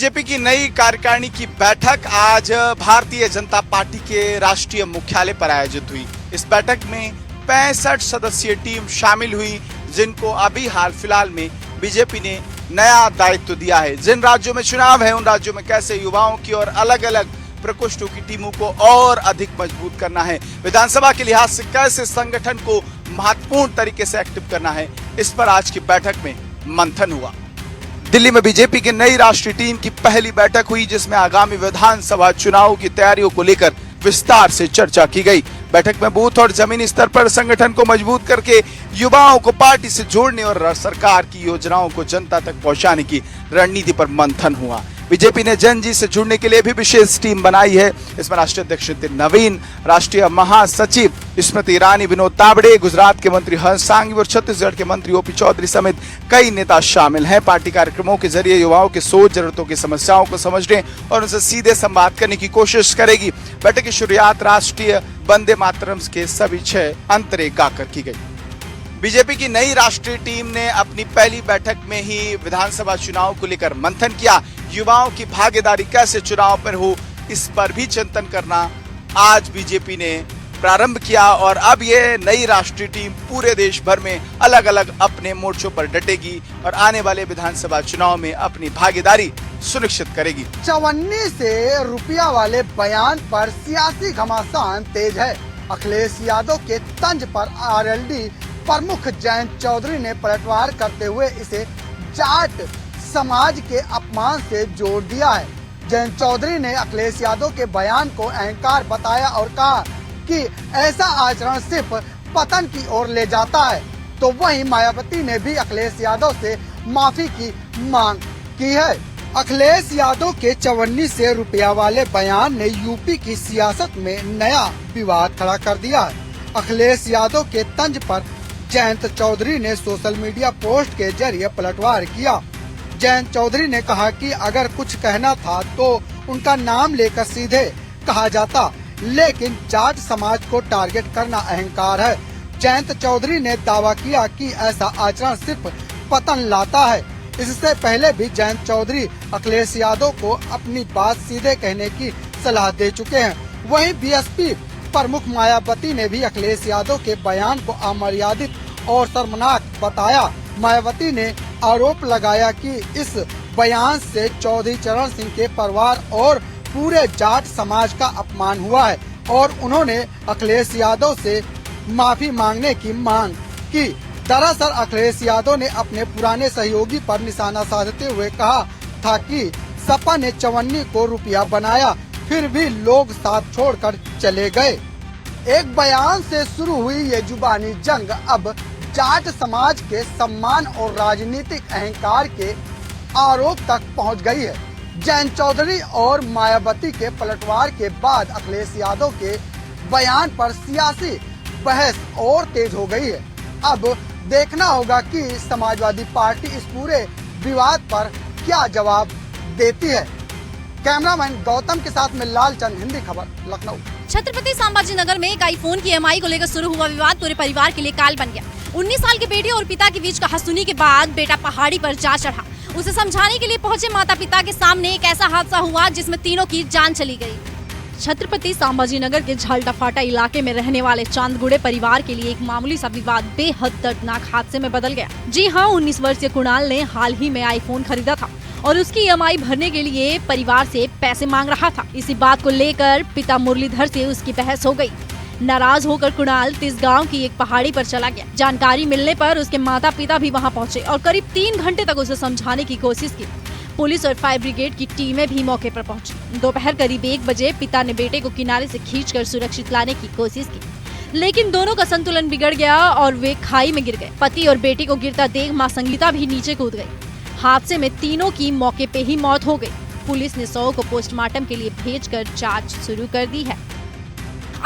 BJP की नई कार्यकारिणी की बैठक आज भारतीय जनता पार्टी के राष्ट्रीय मुख्यालय पर आयोजित हुई। इस बैठक में 65 सदस्यीय टीम शामिल हुई, जिनको अभी हाल फिलहाल में बीजेपी ने नया दायित्व दिया है। जिन राज्यों में चुनाव है उन राज्यों में कैसे युवाओं की और अलग अलग प्रकोष्ठों की टीमों को और अधिक मजबूत करना है, विधानसभा के लिहाज से कैसे संगठन को महत्वपूर्ण तरीके से एक्टिव करना है, इस पर आज की बैठक में मंथन हुआ। दिल्ली में बीजेपी की नई राष्ट्रीय टीम की पहली बैठक हुई, जिसमें आगामी विधानसभा चुनाव की तैयारियों को लेकर विस्तार से चर्चा की गई। बैठक में बूथ और जमीनी स्तर पर संगठन को मजबूत करके युवाओं को पार्टी से जोड़ने और सरकार की योजनाओं को जनता तक पहुंचाने की रणनीति पर मंथन हुआ। बीजेपी ने जन जी से जुड़ने के लिए भी विशेष टीम बनाई है। इसमें राष्ट्रीय अध्यक्ष नितिन नवीन, राष्ट्रीय महासचिव स्मृति ईरानी, विनोद तावड़े, गुजरात के मंत्री हर्ष सांघवी और छत्तीसगढ़ के मंत्री ओपी चौधरी समेत कई नेता शामिल हैं। पार्टी कार्यक्रमों के जरिए युवाओं की सोच, जरूरतों की समस्याओं को समझने और उनसे सीधे संवाद करने की कोशिश करेगी। बैठक की शुरुआत राष्ट्रीय वंदे मातरम के सभी 6 अंतरे गाकर की गई। बीजेपी की नई राष्ट्रीय टीम ने अपनी पहली बैठक में ही विधानसभा चुनाव को लेकर मंथन किया। युवाओं की भागीदारी कैसे चुनाव पर हो, इस पर भी चिंतन करना आज बीजेपी ने प्रारंभ किया और अब ये नई राष्ट्रीय टीम पूरे देश भर में अलग अलग अपने मोर्चों पर डटेगी और आने वाले विधानसभा चुनाव में अपनी भागीदारी सुनिश्चित करेगी। चवन्नी से रुपया वाले बयान पर सियासी घमासान तेज है। अखिलेश यादव के तंज पर आरएलडी प्रमुख जयंत चौधरी ने पलटवार करते हुए इसे जाट समाज के अपमान से जोड़ दिया है। जयंत चौधरी ने अखिलेश यादव के बयान को अहंकार बताया और कहा कि ऐसा आचरण सिर्फ पतन की ओर ले जाता है। तो वहीं मायावती ने भी अखिलेश यादव से माफी की मांग की है। अखिलेश यादव के चवन्नी से रुपया वाले बयान ने यूपी की सियासत में नया विवाद खड़ा कर दिया है। अखिलेश यादव के तंज पर जयंत चौधरी ने सोशल मीडिया पोस्ट के जरिए पलटवार किया। जयंत चौधरी ने कहा कि अगर कुछ कहना था तो उनका नाम लेकर सीधे कहा जाता, लेकिन जाट समाज को टारगेट करना अहंकार है। जयंत चौधरी ने दावा किया कि ऐसा आचरण सिर्फ पतन लाता है। इससे पहले भी जयंत चौधरी अखिलेश यादव को अपनी बात सीधे कहने की सलाह दे चुके हैं। वहीं बीएसपी प्रमुख मायावती ने भी अखिलेश यादव के बयान को अमर्यादित और शर्मनाक बताया। मायावती ने आरोप लगाया कि इस बयान से चौधरी चरण सिंह के परिवार और पूरे जाट समाज का अपमान हुआ है और उन्होंने अखिलेश यादव से माफी मांगने की मांग की। दरअसल अखिलेश यादव ने अपने पुराने सहयोगी पर निशाना साधते हुए कहा था कि सपा ने चवन्नी को रुपया बनाया, फिर भी लोग साथ छोड़कर चले गए। एक बयान से शुरू हुई ये जुबानी जंग अब जाट समाज के सम्मान और राजनीतिक अहंकार के आरोप तक पहुंच गई है। जयंत चौधरी और मायावती के पलटवार के बाद अखिलेश यादव के बयान पर सियासी बहस और तेज हो गई है। अब देखना होगा कि समाजवादी पार्टी इस पूरे विवाद पर क्या जवाब देती है। कैमरामैन गौतम के साथ में लालचंद, हिंदी खबर, लखनऊ। छत्रपति संभाजी नगर में एक आईफोन की ईएमआई को लेकर शुरू हुआ विवाद पूरे परिवार के लिए काल बन गया। 19 साल के बेटे और पिता के बीच कहासुनी के बाद बेटा पहाड़ी पर जा चढ़ा। उसे समझाने के लिए पहुंचे माता पिता के सामने एक ऐसा हादसा हुआ जिसमें तीनों की जान चली गई। छत्रपति संभाजी नगर के झालटाफाटा इलाके में रहने वाले चांदगुड़े परिवार के लिए एक मामूली सा विवाद बेहद दर्दनाक हादसे में बदल गया। जी हाँ, 19 वर्षीय कुणाल ने हाल ही में आईफोन खरीदा था और उसकी ईएमआई भरने के लिए परिवार से पैसे मांग रहा था। इसी बात को लेकर पिता मुरलीधर से उसकी बहस हो गई। नाराज होकर कुणाल तिसगांव की एक पहाड़ी पर चला गया। जानकारी मिलने पर उसके माता पिता भी वहां पहुंचे और करीब 3 घंटे तक उसे समझाने की कोशिश की। पुलिस और फायर ब्रिगेड की टीमें भी मौके पर पहुंची। दोपहर करीब 1 बजे पिता ने बेटे को किनारे से खींचकर सुरक्षित लाने की कोशिश की, लेकिन दोनों का संतुलन बिगड़ गया और वे खाई में गिर गए। पति और बेटे को गिरता देख मां संगीता भी नीचे कूद गई। हादसे में तीनों की मौके पे ही मौत हो गई। पुलिस ने शव को पोस्टमार्टम के लिए भेजकर जांच शुरू कर दी है।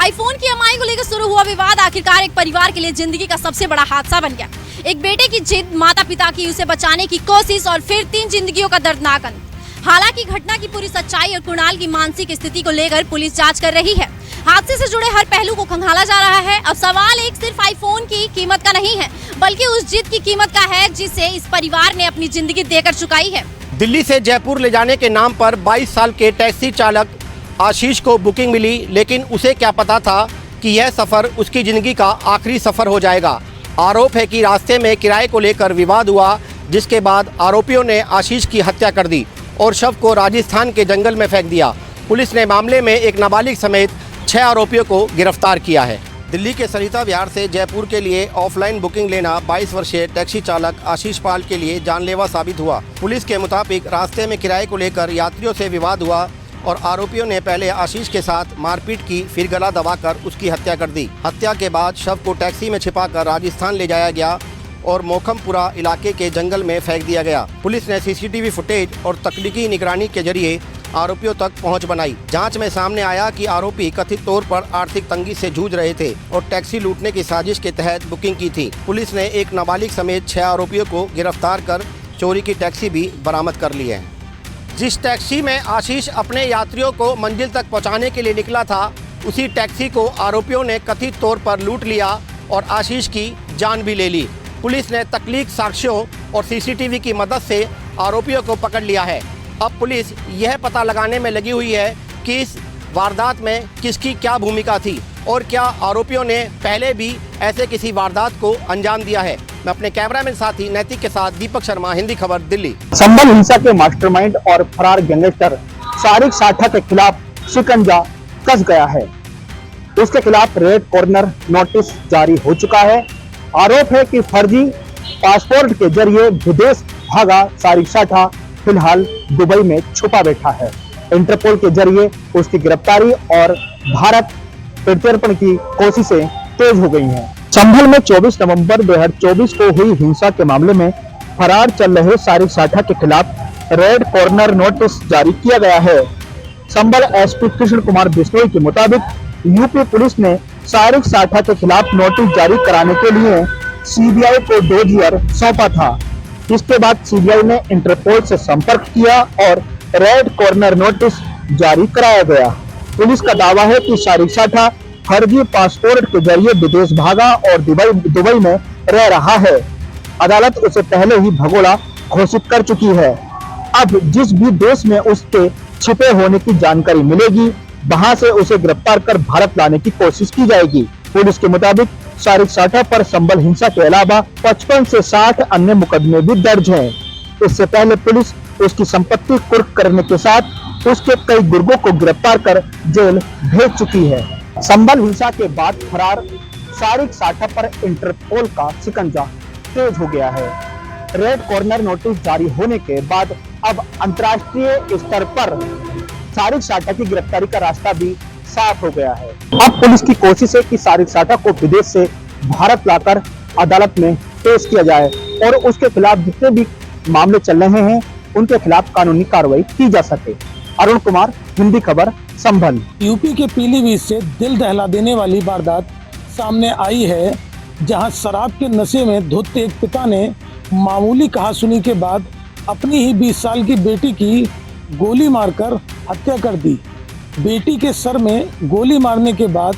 आईफोन की ईएमआई को लेकर शुरू हुआ विवाद आखिरकार एक परिवार के लिए जिंदगी का सबसे बड़ा हादसा बन गया। एक बेटे की जिद, माता पिता की उसे बचाने की कोशिश और फिर 3 जिंदगियों का दर्दनाक अंत। हालांकि घटना की पूरी सच्चाई और कुणाल की मानसिक स्थिति को लेकर पुलिस जांच कर रही है। हादसे से जुड़े हर पहलू को खंगाला जा रहा है। अब सवाल एक सिर्फ आईफोन की कीमत का नहीं है, बल्कि उस जिद की कीमत का है जिसे इस परिवार ने अपनी जिंदगी देकर चुकाई है। दिल्ली से जयपुर ले जाने के नाम पर 22 साल के टैक्सी चालक आशीष को बुकिंग मिली, लेकिन उसे क्या पता था कि यह सफ़र उसकी ज़िंदगी का आखिरी सफ़र हो जाएगा। आरोप है कि रास्ते में किराए को लेकर विवाद हुआ, जिसके बाद आरोपियों ने आशीष की हत्या कर दी और शव को राजस्थान के जंगल में फेंक दिया। पुलिस ने मामले में एक नाबालिग समेत 6 आरोपियों को गिरफ्तार किया है। दिल्ली के सरिता विहार से जयपुर के लिए ऑफलाइन बुकिंग लेना 22 वर्षीय टैक्सी चालक आशीष पाल के लिए जानलेवा साबित हुआ। पुलिस के मुताबिक रास्ते में किराए को लेकर यात्रियों से विवाद हुआ और आरोपियों ने पहले आशीष के साथ मारपीट की, फिर गला दबाकर उसकी हत्या कर दी। हत्या के बाद शव को टैक्सी में छिपाकर राजस्थान ले जाया गया और मोखमपुरा इलाके के जंगल में फेंक दिया गया। पुलिस ने सीसीटीवी फुटेज और तकनीकी निगरानी के जरिए आरोपियों तक पहुंच बनाई। जांच में सामने आया कि आरोपी कथित तौर पर आर्थिक तंगी से जूझ रहे थे और टैक्सी लूटने की साजिश के तहत बुकिंग की थी। पुलिस ने एक नाबालिग समेत 6 आरोपियों को गिरफ्तार कर चोरी की टैक्सी भी बरामद कर ली है। जिस टैक्सी में आशीष अपने यात्रियों को मंजिल तक पहुंचाने के लिए निकला था, उसी टैक्सी को आरोपियों ने कथित तौर पर लूट लिया और आशीष की जान भी ले ली। पुलिस ने तकलीफ साक्ष्यों और सीसीटीवी की मदद से आरोपियों को पकड़ लिया है। अब पुलिस यह पता लगाने में लगी हुई है कि इस वारदात में किसकी क्या भूमिका थी और क्या आरोपियों ने पहले भी ऐसे किसी वारदात को अंजाम दिया है। मैं अपने कैमरामैन साथी नैतिक के साथ दीपक शर्मा, हिंदी खबर, दिल्ली। संभल हिंसा के मास्टरमाइंड और फरार गैंगस्टर सारिक साठा के खिलाफ शिकंजा कस गया है। उसके खिलाफ रेड कॉर्नर नोटिस जारी हो चुका है। आरोप है कि फर्जी पासपोर्ट के जरिए विदेश भागा सारिक साठा फिलहाल दुबई में छुपा बैठा है। इंटरपोल के जरिए उसकी गिरफ्तारी और भारत प्रत्यर्पण की कोशिशें तेज हो गई हैं। संभल में 24 नवंबर 2024 को हुई हिंसा के मामले में फरार चल रहे सारिक साठा के खिलाफ रेड कॉर्नर नोटिस जारी किया गया है। संभल एसपी कृष्ण कुमार बिश्नोई के मुताबिक यूपी पुलिस ने सारिक साठा के खिलाफ नोटिस जारी कराने के लिए सीबीआई को डोजियर सौंपा था। इसके बाद सीबीआई ने इंटरपोल से संपर्क किया और रेड कॉर्नर नोटिस जारी कराया गया। पुलिस का दावा है कि सारिक साठा फर्जी पासपोर्ट के जरिए विदेश भागा और दुबई में रह रहा है। अदालत उसे पहले ही भगोड़ा घोषित कर चुकी है। अब जिस भी देश में उसके छिपे होने की जानकारी मिलेगी, वहां से उसे गिरफ्तार कर भारत लाने की कोशिश की जाएगी। पुलिस के मुताबिक सारिक साठा पर संभल हिंसा के अलावा 55 से 60 अन्य मुकदमे भी दर्ज हैं। इससे पहले पुलिस उसकी संपत्ति कुर्क करने के साथ उसके कई गुर्गों को गिरफ्तार कर जेल भेज चुकी है। संभल हिंसा के बाद फरार सारिक साठा पर इंटरपोल का शिकंजा तेज हो गया है। रेड कॉर्नर नोटिस जारी होने के बाद अब अंतर्राष्ट्रीय स्तर पर सारिक साठा की गिरफ्तारी का रास्ता भी साफ हो गया है। अब पुलिस की कोशिश है कि सारिक साठा को विदेश से भारत लाकर अदालत में पेश किया जाए और उसके खिलाफ जितने भी मामले चल रहे हैं उनके खिलाफ कानूनी कार्रवाई की जा सके। अरुण कुमार, हिंदी खबर, संभल। यूपी के पीलीभीत से दिल दहला देने वाली वारदात सामने आई है, जहां शराब के नशे में धुत एक पिता ने मामूली कहासुनी के बाद अपनी ही 20 साल की बेटी की गोली मारकर हत्या कर दी। बेटी के सर में गोली मारने के बाद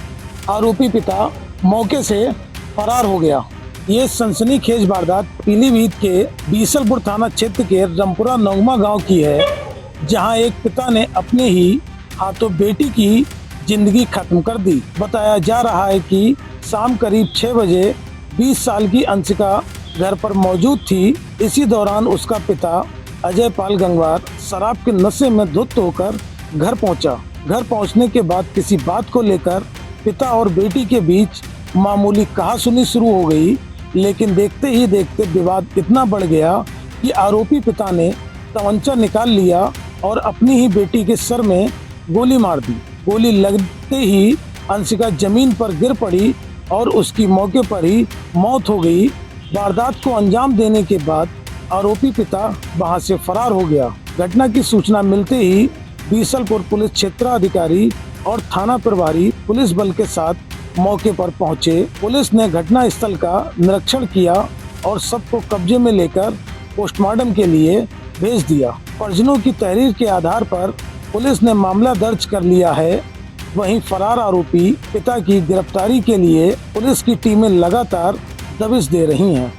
आरोपी पिता मौके से फरार हो गया। ये सनसनीखेज वारदात पीलीभीत के बीसलपुर थाना क्षेत्र के रमपुरा नौगमा गांव की है, जहां एक पिता ने अपने ही हाथों बेटी की जिंदगी खत्म कर दी। बताया जा रहा है कि शाम करीब 6 बजे 20 साल की अंशिका घर पर मौजूद थी। इसी दौरान उसका पिता अजय पाल गंगवार शराब के नशे में धुत होकर घर पहुंचा। घर पहुंचने के बाद किसी बात को लेकर पिता और बेटी के बीच मामूली कहासुनी शुरू हो गई, लेकिन देखते ही देखते विवाद इतना बढ़ गया कि आरोपी पिता ने तमंचा निकाल लिया और अपनी ही बेटी के सर में गोली मार दी। गोली लगते ही अंशिका जमीन पर गिर पड़ी और उसकी मौके पर ही मौत हो गई। वारदात को अंजाम देने के बाद आरोपी पिता वहां से फरार हो गया। घटना की सूचना मिलते ही बीसलपुर पुलिस क्षेत्राधिकारी और थाना प्रभारी पुलिस बल के साथ मौके पर पहुंचे। पुलिस ने घटना स्थल का निरीक्षण किया और सबको कब्जे में लेकर पोस्टमार्टम के लिए भेज दिया। परिजनों की तहरीर के आधार पर पुलिस ने मामला दर्ज कर लिया है। वहीं फरार आरोपी पिता की गिरफ्तारी के लिए पुलिस की टीमें लगातार दबिश दे रही हैं।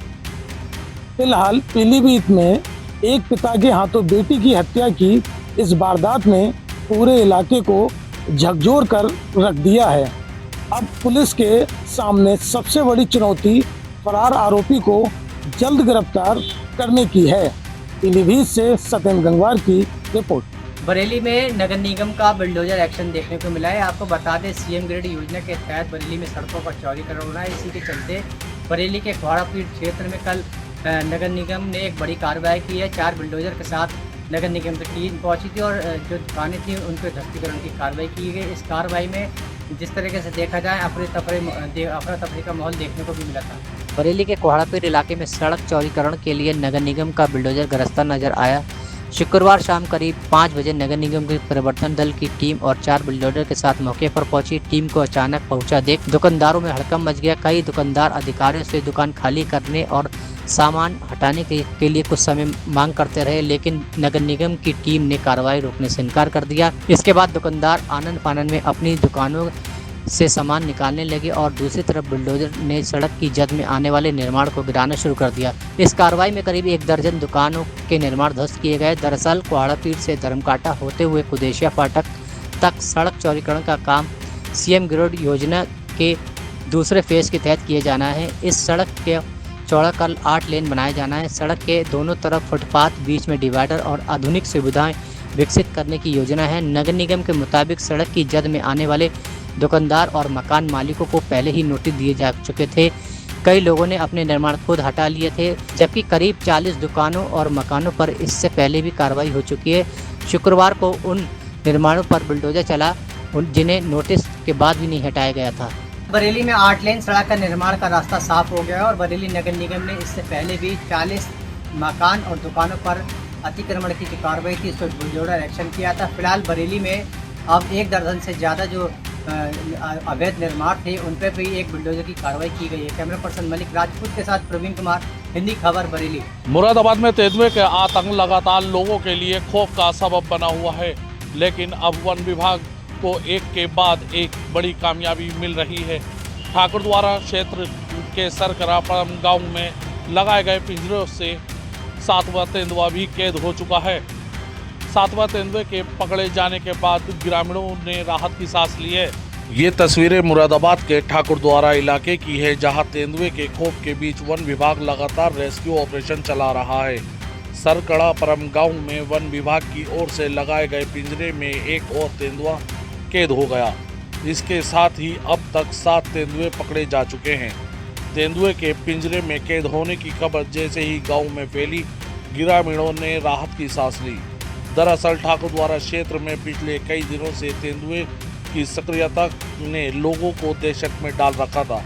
फिलहाल पीलीभीत में एक पिता के हाथों बेटी की हत्या की इस वारदात ने पूरे इलाके को झकझोर कर रख दिया है। अब पुलिस के सामने सबसे बड़ी चुनौती फरार आरोपी को जल्द गिरफ्तार करने की है। पीलीभीत से सत्येंद्र गंगवार की रिपोर्ट। बरेली में नगर निगम का बुलडोजर एक्शन देखने को मिला है। आपको बता दें, सीएम ग्रिड योजना के तहत बरेली में सड़कों का चौड़ीकरण हो रहा है। इसी के चलते बरेली के खवाड़ापीठ क्षेत्र में कल नगर निगम ने एक बड़ी कार्रवाई की है। 4 बुलडोजर के साथ नगर निगम की टीम पहुंची थी और जो दुकानें थी उनके ध्वस्तीकरण की कार्रवाई की गई। इस कार्रवाई में जिस तरीके से देखा जाए अफरा तफरी का माहौल देखने को भी मिला था। बरेली के कोहड़ापीर इलाके में सड़क चौड़ीकरण के लिए नगर निगम का बुलडोजर गरजता नजर आया। शुक्रवार शाम करीब 5 बजे नगर निगम के प्रवर्तन दल की टीम और 4 बुलडोजर के साथ मौके पर पहुंची। टीम को अचानक पहुंचा देख दुकानदारों में हड़कंप मच गया। कई दुकानदार अधिकारियों से दुकान खाली करने और सामान हटाने के लिए कुछ समय मांग करते रहे, लेकिन नगर निगम की टीम ने कार्रवाई रोकने से इनकार कर दिया। इसके बाद दुकानदार आनन फानन में अपनी दुकानों से सामान निकालने लगे और दूसरी तरफ बुलडोजर ने सड़क की जद में आने वाले निर्माण को गिराना शुरू कर दिया। इस कार्रवाई में करीब 1 दर्जन दुकानों के निर्माण ध्वस्त किए गए। दरअसल कोहड़ापीर से धर्मकाटा होते हुए कुदेशिया फाटक तक सड़क चौड़ीकरण का काम सीएम ग्रिड योजना के दूसरे फेज के तहत किए जाना है। इस सड़क के चौड़ा कल 8 लेन बनाया जाना है। सड़क के दोनों तरफ फुटपाथ, बीच में डिवाइडर और आधुनिक सुविधाएं विकसित करने की योजना है। नगर निगम के मुताबिक सड़क की जद में आने वाले दुकानदार और मकान मालिकों को पहले ही नोटिस दिए जा चुके थे। कई लोगों ने अपने निर्माण खुद हटा लिए थे, जबकि करीब 40 दुकानों और मकानों पर इससे पहले भी कार्रवाई हो चुकी है। शुक्रवार को उन निर्माणों पर बुलडोजर चला जिन्हें नोटिस के बाद भी नहीं हटाया गया था। बरेली में 8 लेन सड़क का निर्माण का रास्ता साफ हो गया है और बरेली नगर निगम ने इससे पहले भी 40 मकान और दुकानों पर अतिक्रमण की जो कार्रवाई थी, इस पर बुलडोजर एक्शन किया था। फिलहाल बरेली में अब 1 दर्जन से ज़्यादा जो अवैध निर्माण थे उन पर भी एक बुलडोजर की कार्रवाई की गई है। कैमरा पर्सन मलिक राजपूत के साथ प्रवीण कुमार, हिंदी खबर, बरेली। मुरादाबाद में तेंदुए के आतंक लगातार लोगों के लिए खौफ का सबब बना हुआ है, लेकिन अब वन विभाग को एक के बाद एक बड़ी कामयाबी मिल रही है। ठाकुरद्वारा क्षेत्र के सरकरापरम गांव में लगाए गए पिंजरों से 7वां तेंदुआ भी कैद हो चुका है। 7वां तेंदुए के पकड़े जाने के बाद ग्रामीणों ने राहत की सांस ली है। ये तस्वीरें मुरादाबाद के ठाकुरद्वारा इलाके की है, जहां तेंदुए के खौफ के बीच वन विभाग लगातार रेस्क्यू ऑपरेशन चला रहा है। सरकड़ापरम गांव में वन विभाग की ओर से लगाए गए पिंजरे में एक और तेंदुआ कैद हो गया। इसके साथ ही अब तक 7 तेंदुए पकड़े जा चुके हैं। तेंदुए के पिंजरे में कैद होने की खबर जैसे ही गांव में फैली, ग्रामीणों ने राहत की सांस ली। दरअसल ठाकुरद्वारा क्षेत्र में पिछले कई दिनों से तेंदुए की सक्रियता ने लोगों को दहशत में डाल रखा था।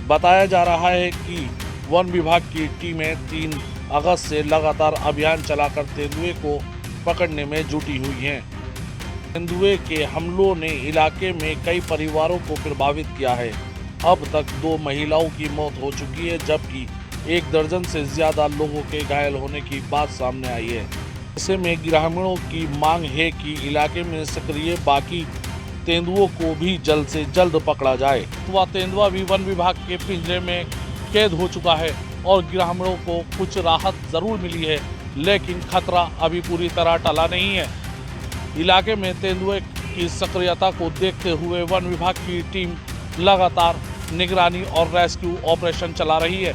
बताया जा रहा है कि वन विभाग की टीमें 3 अगस्त से लगातार अभियान चलाकर तेंदुए को पकड़ने में जुटी हुई हैं। तेंदुए के हमलों ने इलाके में कई परिवारों को प्रभावित किया है। अब तक 2 महिलाओं की मौत हो चुकी है, जबकि 1 दर्जन से ज्यादा लोगों के घायल होने की बात सामने आई है। ऐसे में ग्रामीणों की मांग है कि इलाके में सक्रिय बाकी तेंदुओं को भी जल्द से जल्द पकड़ा जाए। वह तेंदुआ भी वन विभाग के पिंजरे में कैद हो चुका है और ग्रामीणों को कुछ राहत जरूर मिली है, लेकिन खतरा अभी पूरी तरह टला नहीं है। इलाके में तेंदुए की सक्रियता को देखते हुए वन विभाग की टीम लगातार निगरानी और रेस्क्यू ऑपरेशन चला रही है।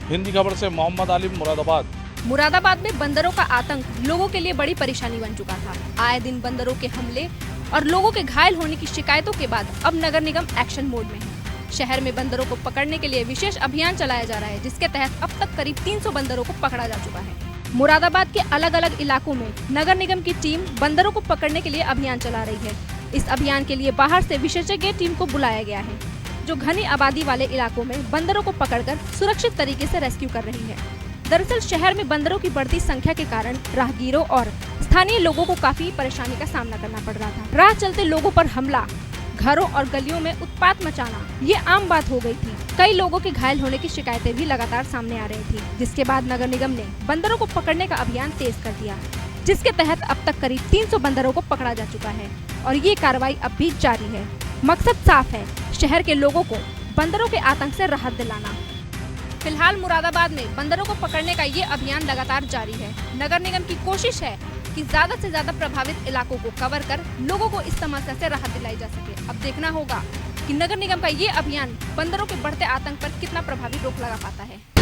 हिंदी खबर से मोहम्मद आलिम, मुरादाबाद। मुरादाबाद में बंदरों का आतंक लोगों के लिए बड़ी परेशानी बन चुका था। आए दिन बंदरों के हमले और लोगों के घायल होने की शिकायतों के बाद अब नगर निगम एक्शन मोड में है। शहर में बंदरों को पकड़ने के लिए विशेष अभियान चलाया जा रहा है, जिसके तहत अब तक करीब 300 बंदरों को पकड़ा जा चुका है। मुरादाबाद के अलग अलग इलाकों में नगर निगम की टीम बंदरों को पकड़ने के लिए अभियान चला रही है। इस अभियान के लिए बाहर से विशेषज्ञ टीम को बुलाया गया है, जो घनी आबादी वाले इलाकों में बंदरों को पकड़कर सुरक्षित तरीके से रेस्क्यू कर रही है। दरअसल शहर में बंदरों की बढ़ती संख्या के कारण राहगीरों और स्थानीय लोगों को काफी परेशानी का सामना करना पड़ रहा था। राह चलते लोगों पर हमला, घरों और गलियों में उत्पात मचाना ये आम बात हो गई थी। कई लोगों के घायल होने की शिकायतें भी लगातार सामने आ रही थी, जिसके बाद नगर निगम ने बंदरों को पकड़ने का अभियान तेज कर दिया, जिसके तहत अब तक करीब 300 बंदरों को पकड़ा जा चुका है और ये कार्रवाई अब भी जारी है। मकसद साफ है, शहर के लोगों को बंदरों के आतंक से राहत दिलाना। फिलहाल मुरादाबाद में बंदरों को पकड़ने का ये अभियान लगातार जारी है। नगर निगम की कोशिश है कि ज्यादा से ज्यादा प्रभावित इलाकों को कवर कर लोगों को इस समस्या से राहत दिलाई जा सके। अब देखना होगा कि नगर निगम का ये अभियान बंदरों के बढ़ते आतंक पर कितना प्रभावी रोक लगा पाता है।